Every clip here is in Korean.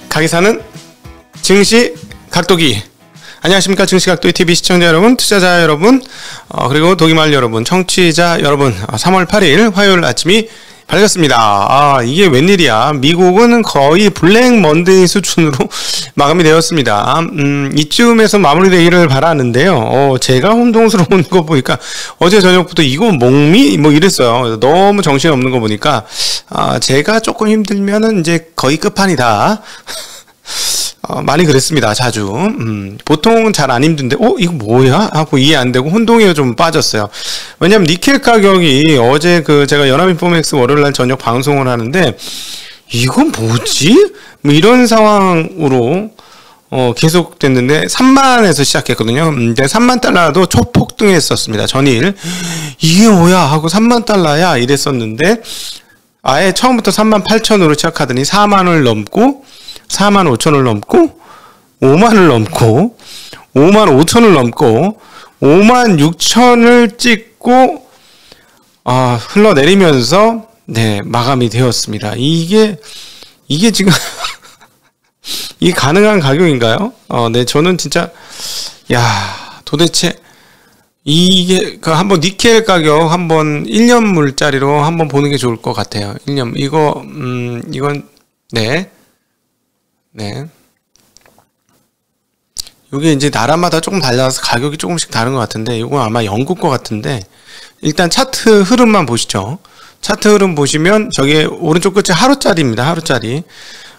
가게사는 증시 각도기. 안녕하십니까. 증시각도기 TV 시청자 여러분, 투자자 여러분, 그리고 독일말 여러분, 청취자 여러분. 3월 8일 화요일 아침이 밝았습니다. 이게 웬일이야. 미국은 거의 블랙 먼데이 수준으로 마감이 되었습니다. 이쯤에서 마무리되기를 바라는데요. 제가 혼동스러운 거 보니까 어제 저녁부터 이거 목미? 뭐 이랬어요. 너무 정신없는 거 보니까, 제가 조금 힘들면은 이제 거의 끝판이다. 많이 그랬습니다. 자주. 보통은 잘 안 힘든데, 이거 뭐야? 하고 이해 안 되고 혼동에 좀 빠졌어요. 왜냐면 니켈 가격이 어제 제가 연합인포맥스 월요일날 저녁 방송을 하는데, 이건 뭐지? 뭐 이런 상황으로, 계속 됐는데, 3만에서 시작했거든요. 근데 3만 달러도 초폭등했었습니다. 전일. 이게 뭐야? 하고 3만 달러야? 이랬었는데, 아예 처음부터 3만 8천으로 시작하더니 4만을 넘고, 4만 5천을 넘고 5만을 넘고 5만 5천을 넘고 5만 6천을 찍고 흘러내리면서 마감이 되었습니다. 이게 지금 이게 가능한 가격인가요? 저는 진짜 도대체 이게 한번 니켈 가격 한번 1년 물짜리로 한번 보는 게 좋을 것 같아요. 1년 이건 요게 이제 나라마다 조금 달라서 가격이 조금씩 다른 것 같은데, 이건 아마 영국 것 같은데, 일단 차트 흐름만 보시죠. 차트 흐름 보시면, 저게 오른쪽 끝에 하루짜리입니다. 하루짜리.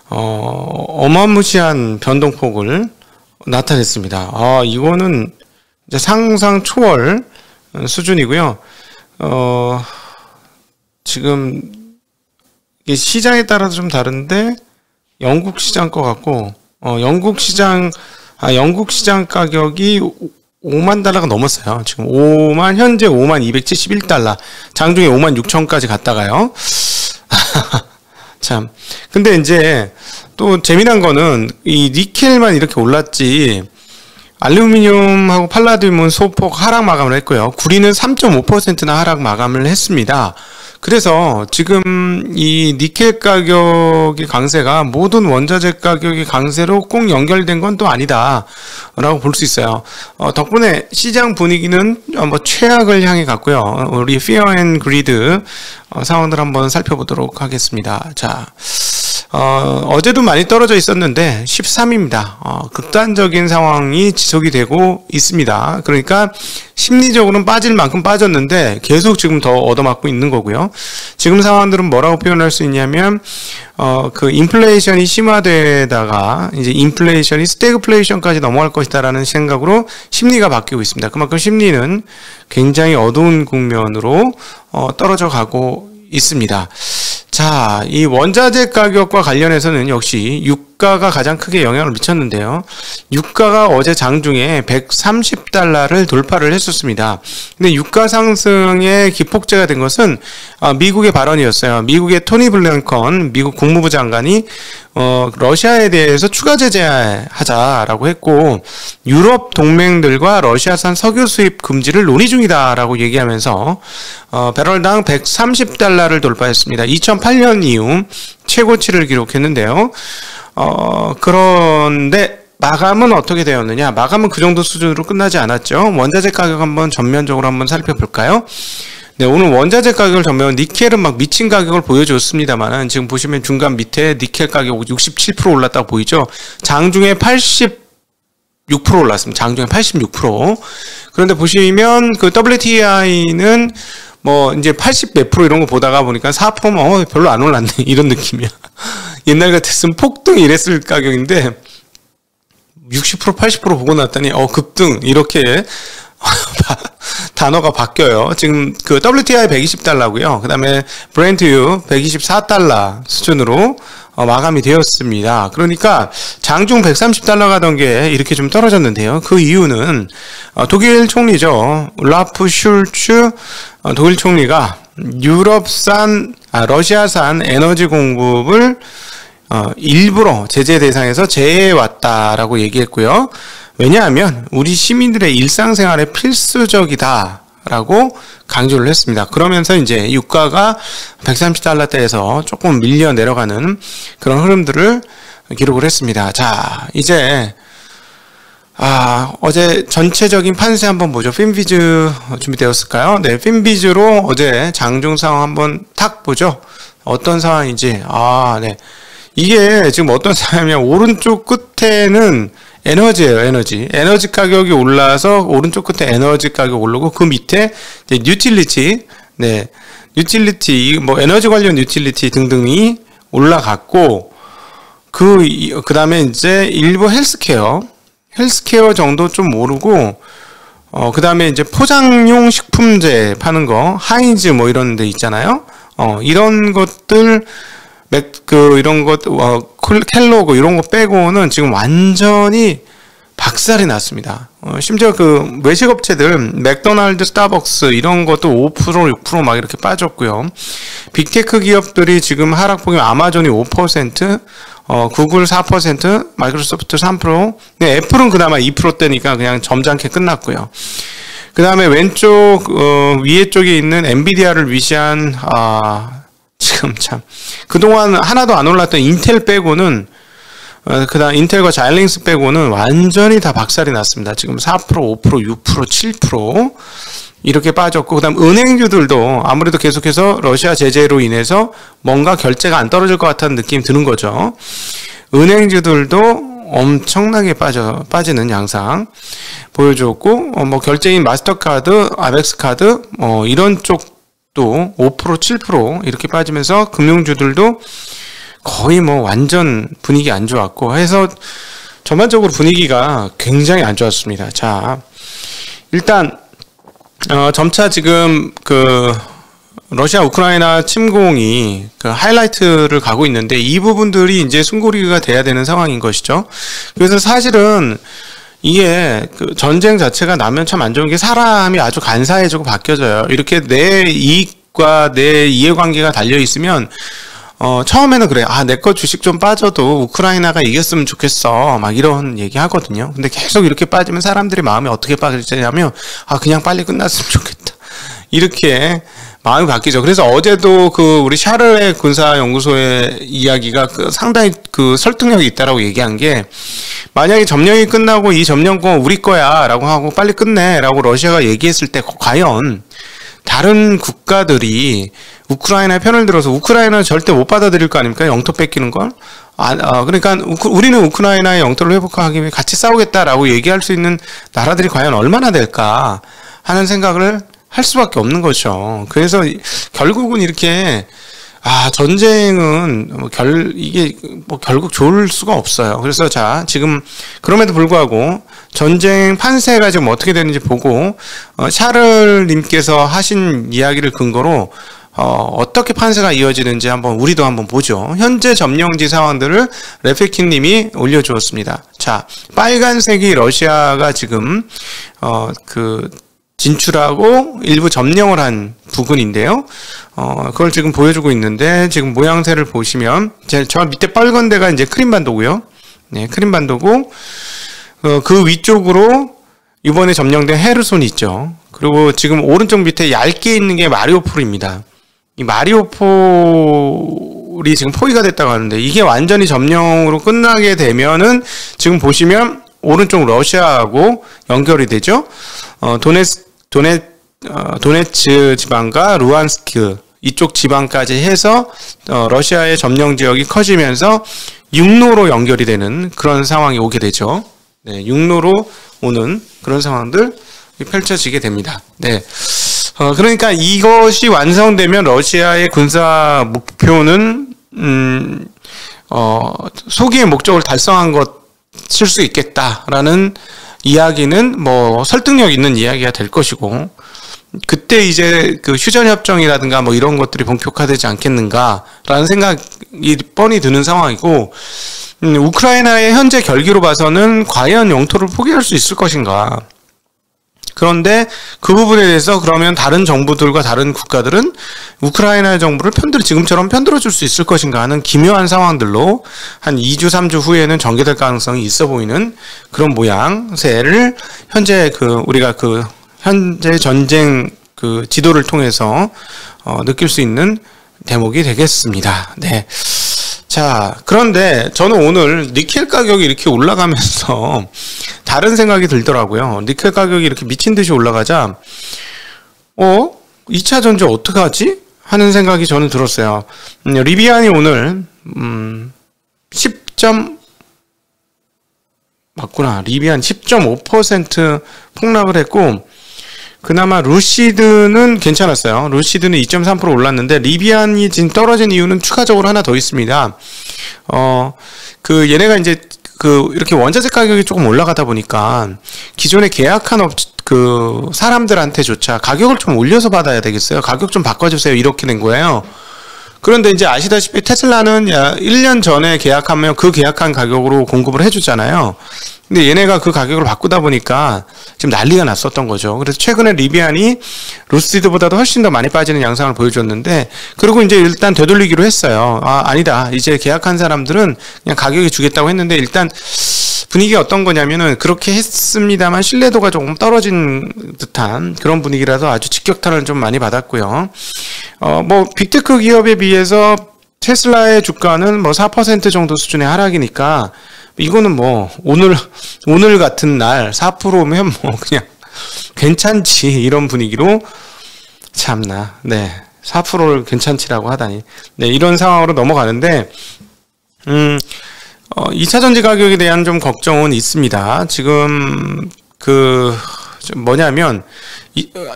어마무시한 변동폭을 나타냈습니다. 이거는 이제 상상 초월 수준이고요. 지금, 이게 시장에 따라서 좀 다른데, 영국 시장 것 같고, 영국 시장 가격이 5만 달러가 넘었어요. 지금 현재 5만 271달러. 장중에 5만 6천까지 갔다가요. 참. 근데 이제 또 재미난 거는 이 니켈만 이렇게 올랐지, 알루미늄하고 팔라듐은 소폭 하락 마감을 했고요. 구리는 3.5%나 하락 마감을 했습니다. 그래서 지금 이 니켈 가격의 강세가 모든 원자재 가격의 강세로 꼭 연결된 건 또 아니다 라고 볼 수 있어요. 덕분에 시장 분위기는 뭐 최악을 향해 갔고요. 우리 Fear and Greed 상황들 한번 살펴보도록 하겠습니다. 자, 어제도 많이 떨어져 있었는데 13입니다. 극단적인 상황이 지속이 되고 있습니다. 그러니까 심리적으로는 빠질 만큼 빠졌는데 계속 지금 더 얻어맞고 있는 거고요. 지금 상황들은 뭐라고 표현할 수 있냐면, 인플레이션이 심화되다가 이제 인플레이션이 스태그플레이션까지 넘어갈 것이다라는 생각으로 심리가 바뀌고 있습니다. 그만큼 심리는 굉장히 어두운 국면으로 떨어져 가고 있습니다. 자, 이 원자재 가격과 관련해서는 역시 유가가 가장 크게 영향을 미쳤는데요. 유가가 어제 장중에 130달러를 돌파를 했었습니다. 근데 유가 상승의 기폭제가 된 것은 미국의 발언이었어요. 미국의 토니 블랭컨 미국 국무부 장관이 러시아에 대해서 추가 제재하자라고 했고, 유럽 동맹들과 러시아산 석유 수입 금지를 논의 중이다라고 얘기하면서 배럴당 130달러를 돌파했습니다. 2008년 이후 최고치를 기록했는데요. 그런데 마감은 어떻게 되었느냐? 마감은 그 정도 수준으로 끝나지 않았죠. 원자재 가격 한번 전면적으로 한번 살펴볼까요? 네, 오늘 원자재 가격을 전면 니켈은 막 미친 가격을 보여줬습니다만은, 지금 보시면 중간 밑에 니켈 가격 67% 올랐다고 보이죠? 장중에 86% 올랐습니다. 장중에 86%. 그런데 보시면 그 WTI는 뭐 이제 80 몇 프로 이런 거 보다가 보니까 4%면 별로 안 올랐네 이런 느낌이야. 옛날 같았으면 폭등 이랬을 가격인데 60% 80% 보고 났더니 급등 이렇게 단어가 바뀌어요. 지금 그 WTI 120달러고요. 그 다음에 브렌트유 124달러 수준으로 마감이 되었습니다. 그러니까 장중 130달러 가던 게 이렇게 좀 떨어졌는데요. 그 이유는 독일 총리죠. 올라프 슐츠 독일 총리가 러시아산 에너지 공급을 일부러 제재 대상에서 제외해왔다라고 얘기했고요. 왜냐하면 우리 시민들의 일상생활에 필수적이다 라고 강조를 했습니다. 그러면서 이제 유가가 130달러대에서 조금 밀려 내려가는 그런 흐름들을 기록을 했습니다. 자, 이제 어제 전체적인 판세 한번 보죠. 핀비즈 준비되었을까요? 네, 핀비즈로 어제 장중 상황 한번 탁 보죠. 어떤 상황인지. 네. 이게 지금 어떤 상황이냐면 오른쪽 끝에는 에너지예요, 에너지. 에너지 가격이 올라서 오른쪽 끝에 에너지 가격 오르고 그 밑에 이제 유틸리티, 네. 유틸리티, 뭐 에너지 관련 유틸리티 등등이 올라갔고 그 다음에 이제 일부 헬스케어 정도 좀 오르고, 그 다음에 이제 포장용 식품제 파는 거, 하인즈 뭐 이런 데 있잖아요. 이런 것들, 이런 것, 켈로그 이런 거 빼고는 지금 완전히 박살이 났습니다. 심지어 그 외식업체들, 맥도날드, 스타벅스 이런 것도 5%, 6% 막 이렇게 빠졌고요. 빅테크 기업들이 지금 하락 보면 아마존이 5%, 구글 4%, 마이크로소프트 3%, 네, 애플은 그나마 2%대니까 그냥 점잖게 끝났고요. 그 다음에 왼쪽, 위에 쪽에 있는 엔비디아를 위시한, 지금 참, 그동안 하나도 안 올랐던 인텔 빼고는, 그 다음 인텔과 자일링스 빼고는 완전히 다 박살이 났습니다. 지금 4%, 5%, 6%, 7%, 이렇게 빠졌고, 그 다음 은행주들도 아무래도 계속해서 러시아 제재로 인해서 뭔가 결제가 안 떨어질 것 같다는 느낌이 드는 거죠. 은행주들도 엄청나게 빠지는 양상 보여줬고, 뭐 결제인 마스터카드, 아벡스카드, 이런 쪽도 5%, 7% 이렇게 빠지면서 금융주들도 거의 뭐 완전 분위기 안 좋았고 해서 전반적으로 분위기가 굉장히 안 좋았습니다. 자, 일단 점차 지금 러시아 우크라이나 침공이 하이라이트를 가고 있는데 이 부분들이 이제 숨고리가 돼야 되는 상황인 것이죠. 그래서 사실은 이게 전쟁 자체가 나면 참 안 좋은 게 사람이 아주 간사해지고 바뀌어져요. 이렇게 내 이익과 내 이해관계가 달려 있으면 처음에는 그래. 내 거 주식 좀 빠져도 우크라이나가 이겼으면 좋겠어. 막 이런 얘기 하거든요. 근데 계속 이렇게 빠지면 사람들이 마음이 어떻게 바뀌냐면, 그냥 빨리 끝났으면 좋겠다. 이렇게 마음이 바뀌죠. 그래서 어제도 우리 샤르의 군사연구소의 이야기가 상당히 설득력이 있다라고 얘기한 게, 만약에 점령이 끝나고 이 점령권 우리 거야 라고 하고 빨리 끝내 라고 러시아가 얘기했을 때 과연 다른 국가들이 우크라이나의 편을 들어서 우크라이나는 절대 못 받아들일 거 아닙니까? 영토 뺏기는 걸. 그러니까 우리는 우크라이나의 영토를 회복하기 위해 같이 싸우겠다라고 얘기할 수 있는 나라들이 과연 얼마나 될까 하는 생각을 할 수밖에 없는 거죠. 그래서 결국은 이렇게 전쟁은 이게 결국 좋을 수가 없어요. 그래서 지금 그럼에도 불구하고 전쟁 판세가 지금 어떻게 되는지 보고 샤를님께서 하신 이야기를 근거로 어떻게 판세가 이어지는지 우리도 한번 보죠. 현재 점령지 상황들을 레페킹님이 올려주었습니다. 자, 빨간색이 러시아가 지금 진출하고 일부 점령을 한 부근인데요. 그걸 지금 보여주고 있는데, 지금 모양새를 보시면, 저 밑에 빨간 데가 이제 크림반도고요. 네, 크림반도고, 그 위쪽으로 이번에 점령된 헤르손이 있죠. 그리고 지금 오른쪽 밑에 얇게 있는 게 마리오폴입니다. 이 마리오폴이 지금 포위가 됐다고 하는데, 이게 완전히 점령으로 끝나게 되면은, 지금 보시면, 오른쪽 러시아하고 연결이 되죠. 도네츠 지방과 루안스크 이쪽 지방까지 해서 러시아의 점령 지역이 커지면서 육로로 연결이 되는 그런 상황이 오게 되죠. 네, 육로로 오는 그런 상황들 펼쳐지게 됩니다. 네. 그러니까 이것이 완성되면 러시아의 군사 목표는 소기의 목적을 달성한 것일 수 있겠다라는 이야기는 설득력 있는 이야기가 될 것이고, 그때 이제 휴전협정이라든가 이런 것들이 본격화되지 않겠는가라는 생각이 뻔히 드는 상황이고, 우크라이나의 현재 결기로 봐서는 과연 영토를 포기할 수 있을 것인가. 그런데 그 부분에 대해서 그러면 다른 정부들과 다른 국가들은 우크라이나 정부를 지금처럼 편들어줄 수 있을 것인가 하는 기묘한 상황들로 한 2주, 3주 후에는 전개될 가능성이 있어 보이는 그런 모양새를 현재 우리가 현재 전쟁 그 지도를 통해서 느낄 수 있는 대목이 되겠습니다. 네. 자, 그런데 저는 오늘 니켈 가격이 이렇게 올라가면서 다른 생각이 들더라고요. 니켈 가격이 이렇게 미친 듯이 올라가자 2차 전지 어떡하지? 하는 생각이 저는 들었어요. 리비안이 오늘 リビアン 10.5% 폭락을 했고, 그나마 루시드는 괜찮았어요. 루시드는 2.3% 올랐는데 리비안이 지금 떨어진 이유는 추가적으로 하나 더 있습니다. 얘네가 이제 이렇게 원자재 가격이 조금 올라가다 보니까 기존에 계약한 사람들한테조차 가격을 좀 올려서 받아야 되겠어요. 가격 좀 바꿔주세요. 이렇게 된 거예요. 그런데 이제 아시다시피 테슬라는 1년 전에 계약하면 그 계약한 가격으로 공급을 해주잖아요. 근데 얘네가 그 가격을 바꾸다 보니까 지금 난리가 났었던 거죠. 그래서 최근에 리비안이 루시드보다도 훨씬 더 많이 빠지는 양상을 보여줬는데, 그리고 이제 일단 되돌리기로 했어요. 아니다. 이제 계약한 사람들은 그냥 가격이 주겠다고 했는데, 일단 분위기가 어떤 거냐면은 그렇게 했습니다만 신뢰도가 조금 떨어진 듯한 그런 분위기라서 아주 직격탄을 좀 많이 받았고요. 빅테크 기업에 비해서 테슬라의 주가는 4% 정도 수준의 하락이니까 이거는 오늘 같은 날 4%면 그냥 괜찮지, 이런 분위기로. 참나. 네. 4%를 괜찮지라고 하다니. 네, 이런 상황으로 넘어가는데, 2차 전지 가격에 대한 좀 걱정은 있습니다. 지금, 뭐냐면,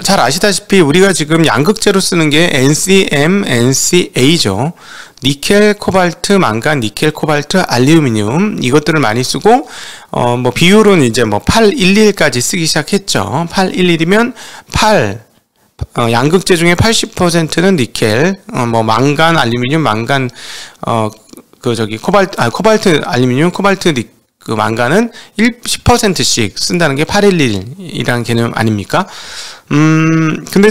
잘 아시다시피 우리가 지금 양극재로 쓰는 게 NCM, NCA죠. 니켈, 코발트, 망간, 니켈, 코발트, 알루미늄, 이것들을 많이 쓰고, 비율은 이제 811까지 쓰기 시작했죠. 811이면 양극재 중에 80%는 니켈, 망간, 알루미늄, 망간, 코발트, 알루미늄, 코발트, 망간은 10%씩 쓴다는 게 811이라는 개념 아닙니까? 근데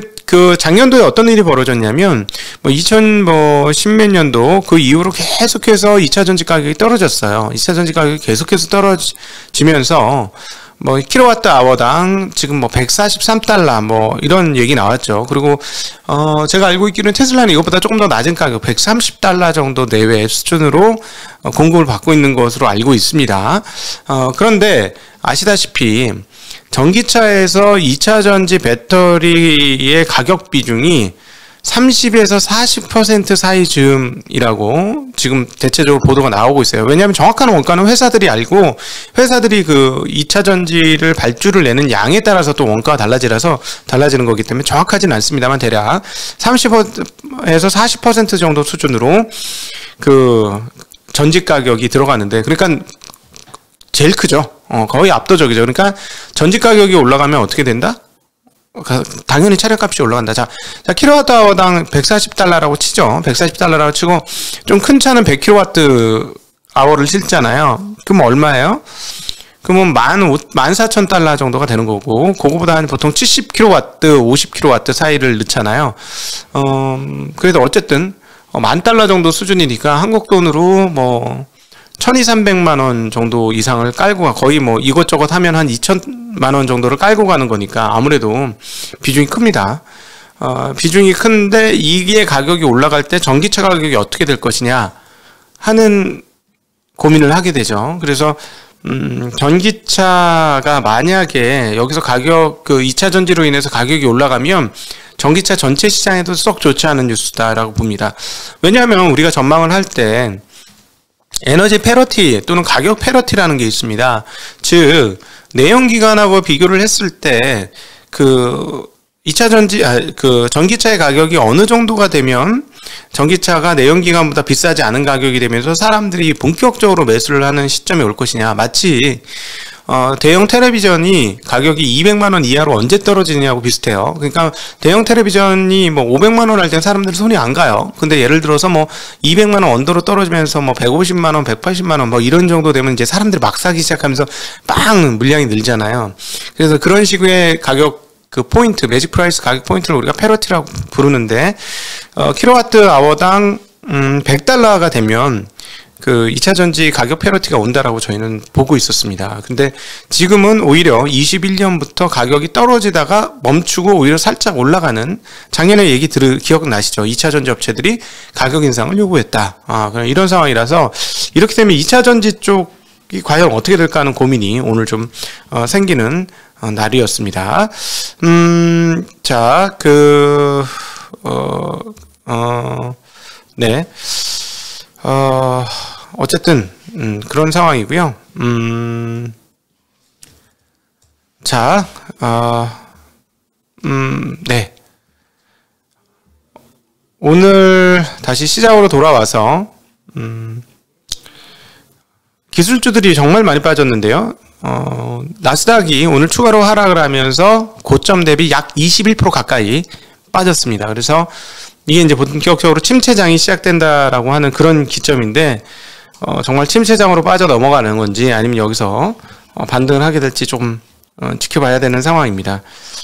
작년도에 어떤 일이 벌어졌냐면, 2010몇 년도 그 이후로 계속해서 2차 전지 가격이 떨어졌어요. 2차 전지 가격이 계속해서 떨어지면서, 킬로와트 아워당 지금 143달러 이런 얘기 나왔죠. 그리고 제가 알고 있기로는 테슬라는 이것보다 조금 더 낮은 가격 130달러 정도 내외 수준으로 공급을 받고 있는 것으로 알고 있습니다. 그런데 아시다시피 전기차에서 2차 전지 배터리의 가격 비중이 30에서 40% 사이 즈음이라고 지금 대체적으로 보도가 나오고 있어요. 왜냐하면 정확한 원가는 회사들이 알고, 회사들이 2차 전지를 발주를 내는 양에 따라서 또 원가가 달라지는 거기 때문에 정확하진 않습니다만 대략 30에서 40% 정도 수준으로 전지 가격이 들어가는데, 그러니까 제일 크죠. 거의 압도적이죠. 그러니까 전지 가격이 올라가면 어떻게 된다? 당연히 차량값이 올라간다. 자, 킬로와트아워당 140달러라고 치죠. 140달러라고 치고, 좀 큰 차는 100kWh를 실잖아요. 그럼 얼마예요? 그러면 14,000달러 정도가 되는 거고, 그거보다 한 보통 70kW, 50kW 사이를 넣잖아요. 그래도 어쨌든, 10,000달러 정도 수준이니까 한국 돈으로 1,200~1,300만 원 정도 이상을 깔고 거의 이것저것 하면 한 2,000만 원 정도를 깔고 가는 거니까 아무래도 비중이 큽니다. 비중이 큰데 이게 가격이 올라갈 때 전기차 가격이 어떻게 될 것이냐 하는 고민을 하게 되죠. 그래서 전기차가 만약에 여기서 2차 전지로 인해서 가격이 올라가면 전기차 전체 시장에도 썩 좋지 않은 뉴스다라고 봅니다. 왜냐하면 우리가 전망을 할 때 에너지 패러티 또는 가격 패러티라는 게 있습니다. 즉 내연기관하고 비교를 했을 때 2차 전지 전기차의 가격이 어느 정도가 되면 전기차가 내연기관보다 비싸지 않은 가격이 되면서 사람들이 본격적으로 매수를 하는 시점이 올 것이냐. 마치 대형 텔레비전이 가격이 200만 원 이하로 언제 떨어지느냐고 비슷해요. 그러니까 대형 텔레비전이 500만 원 할 땐 사람들 손이 안 가요. 근데 예를 들어서 200만 원 언더로 떨어지면서 150만 원, 180만 원 이런 정도 되면 이제 사람들이 막 사기 시작하면서 빵 물량이 늘잖아요. 그래서 그런 식의 가격 포인트, 매직 프라이스 가격 포인트를 우리가 패러티라고 부르는데, 킬로와트 아워당 100달러가 되면 그 2차 전지 가격 페널티가 온다라고 저희는 보고 있었습니다. 근데 지금은 오히려 21년부터 가격이 떨어지다가 멈추고 오히려 살짝 올라가는, 작년에 얘기 기억나시죠? 2차 전지 업체들이 가격 인상을 요구했다. 그냥 이런 상황이라서 이렇게 되면 2차 전지 쪽이 과연 어떻게 될까 하는 고민이 오늘 좀 생기는 날이었습니다. 자, 네. 어쨌든 그런 상황이고요. 자, 네. 오늘 다시 시장으로 돌아와서 기술주들이 정말 많이 빠졌는데요. 나스닥이 오늘 추가로 하락을 하면서 고점 대비 약 21% 가까이 빠졌습니다. 그래서 이게 이제 본격적으로 침체장이 시작된다라고 하는 그런 기점인데, 정말 침체장으로 빠져 넘어가는 건지 아니면 여기서 반등을 하게 될지 조금 지켜봐야 되는 상황입니다.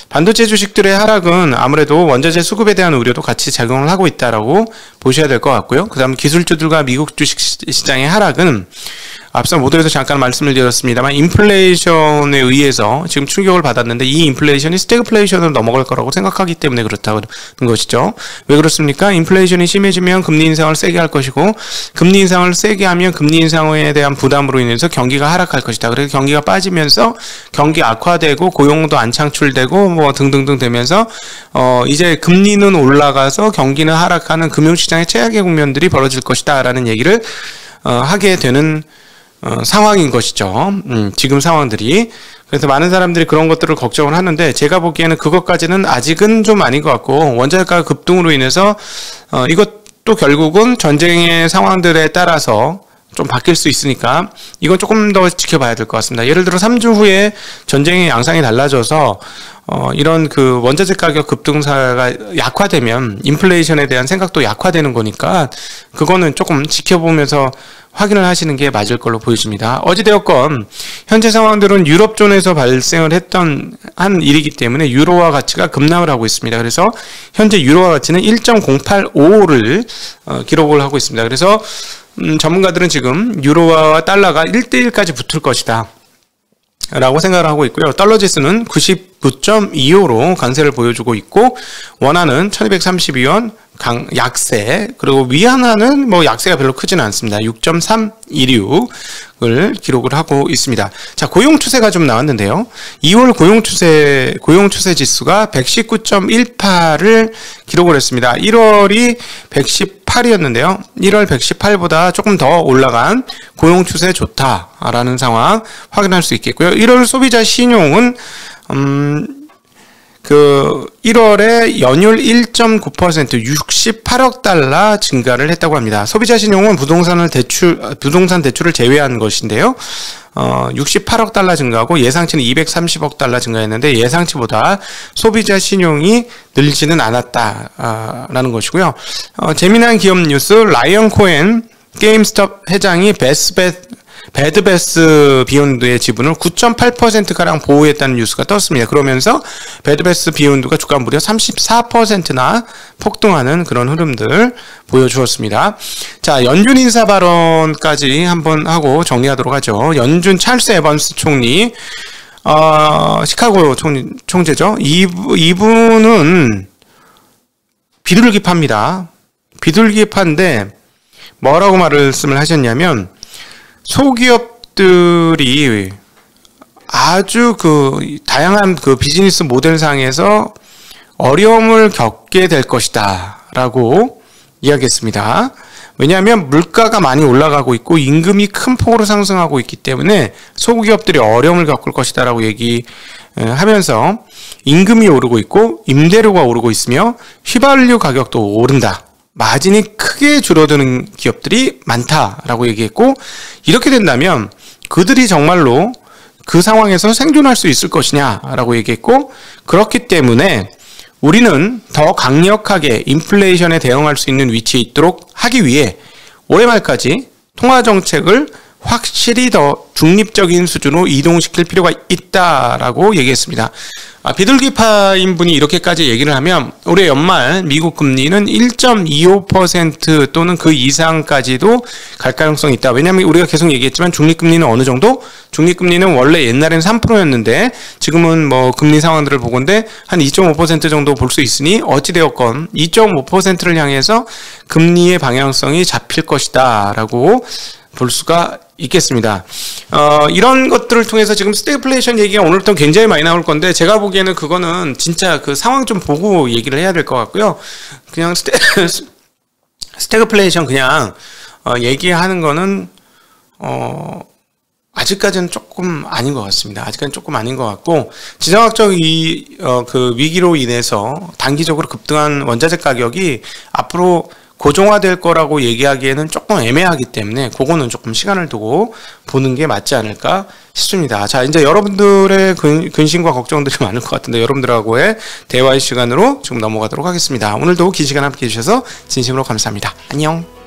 반도체 주식들의 하락은 아무래도 원자재 수급에 대한 우려도 같이 작용을 하고 있다라고 보셔야 될 것 같고요. 그 다음 기술주들과 미국 주식 시장의 하락은 앞서 모두에서 잠깐 말씀을 드렸습니다만 인플레이션에 의해서 지금 충격을 받았는데, 이 인플레이션이 스태그플레이션으로 넘어갈 거라고 생각하기 때문에 그렇다는 것이죠. 왜 그렇습니까? 인플레이션이 심해지면 금리 인상을 세게 할 것이고, 금리 인상을 세게 하면 금리 인상에 대한 부담으로 인해서 경기가 하락할 것이다. 그래서 경기가 빠지면서 경기 악화되고 고용도 안 창출되고 뭐 등등등 되면서 이제 금리는 올라가서 경기는 하락하는 금융시장의 최악의 국면들이 벌어질 것이다 라는 얘기를 하게 되는 상황인 것이죠. 지금 상황들이. 그래서 많은 사람들이 그런 것들을 걱정을 하는데, 제가 보기에는 그것까지는 아직은 좀 아닌 것 같고, 원자재가 급등으로 인해서 이것도 결국은 전쟁의 상황들에 따라서 좀 바뀔 수 있으니까 이건 조금 더 지켜봐야 될 것 같습니다. 예를 들어 3주 후에 전쟁의 양상이 달라져서 이런 그 원자재 가격 급등사가 약화되면 인플레이션에 대한 생각도 약화되는 거니까 그거는 조금 지켜보면서 확인을 하시는 게 맞을 걸로 보여집니다. 어찌되었건 현재 상황들은 유럽존에서 발생을 했던 한 일이기 때문에 유로화 가치가 급락을 하고 있습니다. 그래서 현재 유로화 가치는 1.085를 기록을 하고 있습니다. 그래서 전문가들은 지금 유로화와 달러가 1대1까지 붙을 것이다 라고 생각을 하고 있고요. 달러 지수는 99.25로 강세를 보여주고 있고, 원화는 1232원 약세, 그리고 위안화는 뭐 약세가 별로 크지는 않습니다. 6.316을 기록을 하고 있습니다. 자, 고용 추세가 좀 나왔는데요. 2월 고용 추세 지수가 119.18을 기록을 했습니다. 1월이 118이었는데요. 1월 118보다 조금 더 올라간 고용 추세 좋다라는 상황 확인할 수 있겠고요. 1월 소비자 신용은 1월에 연율 1.9% 68억 달러 증가를 했다고 합니다. 소비자 신용은 부동산 대출을 제외한 것인데요. 68억 달러 증가하고 예상치는 230억 달러 증가했는데, 예상치보다 소비자 신용이 늘지는 않았다라는 것이고요. 재미난 기업 뉴스, 라이언 코엔 게임스톱 회장이 배드베스 비욘드의 지분을 9.8%가량 보호했다는 뉴스가 떴습니다. 그러면서 배드베스 비욘드가 주가 무려 34%나 폭등하는 그런 흐름들 보여주었습니다. 자, 연준 인사 발언까지 한번 하고 정리하도록 하죠. 연준 찰스 에번스 총리, 시카고 총재죠. 이분은 비둘기파입니다. 비둘기파인데 뭐라고 말씀을 하셨냐면, 소기업들이 아주 다양한 비즈니스 모델상에서 어려움을 겪게 될 것이다 라고 이야기했습니다. 왜냐하면 물가가 많이 올라가고 있고 임금이 큰 폭으로 상승하고 있기 때문에 소기업들이 어려움을 겪을 것이다 라고 얘기하면서, 임금이 오르고 있고 임대료가 오르고 있으며 휘발유 가격도 오른다, 마진이 크게 줄어드는 기업들이 많다라고 얘기했고, 이렇게 된다면 그들이 정말로 그 상황에서 생존할 수 있을 것이냐라고 얘기했고, 그렇기 때문에 우리는 더 강력하게 인플레이션에 대응할 수 있는 위치에 있도록 하기 위해 올해 말까지 통화정책을 확실히 더 중립적인 수준으로 이동시킬 필요가 있다라고 얘기했습니다. 비둘기파인 분이 이렇게까지 얘기를 하면 올해 연말 미국 금리는 1.25% 또는 그 이상까지도 갈 가능성이 있다. 왜냐하면 우리가 계속 얘기했지만 중립금리는 어느 정도? 중립금리는 원래 옛날에는 3%였는데 지금은 뭐 금리 상황들을 보건대 한 2.5% 정도 볼 수 있으니 어찌되었건 2.5%를 향해서 금리의 방향성이 잡힐 것이다 라고 볼 수가 있겠습니다. 이런 것들을 통해서 지금 스태그플레이션 얘기가 오늘부터 굉장히 많이 나올 건데 제가 보기에는 그거는 진짜 그 상황 좀 보고 얘기를 해야 될 것 같고요. 그냥 스태그플레이션 그냥 얘기하는 거는 아직까지는 조금 아닌 것 같습니다. 아직까지는 조금 아닌 것 같고 지정학적 그 위기로 인해서 단기적으로 급등한 원자재 가격이 앞으로 고정화될 거라고 얘기하기에는 조금 애매하기 때문에 그거는 조금 시간을 두고 보는 게 맞지 않을까 싶습니다. 자, 이제 여러분들의 근심과 걱정들이 많을 것 같은데 여러분들하고의 대화의 시간으로 지금 넘어가도록 하겠습니다. 오늘도 긴 시간 함께 해주셔서 진심으로 감사합니다. 안녕.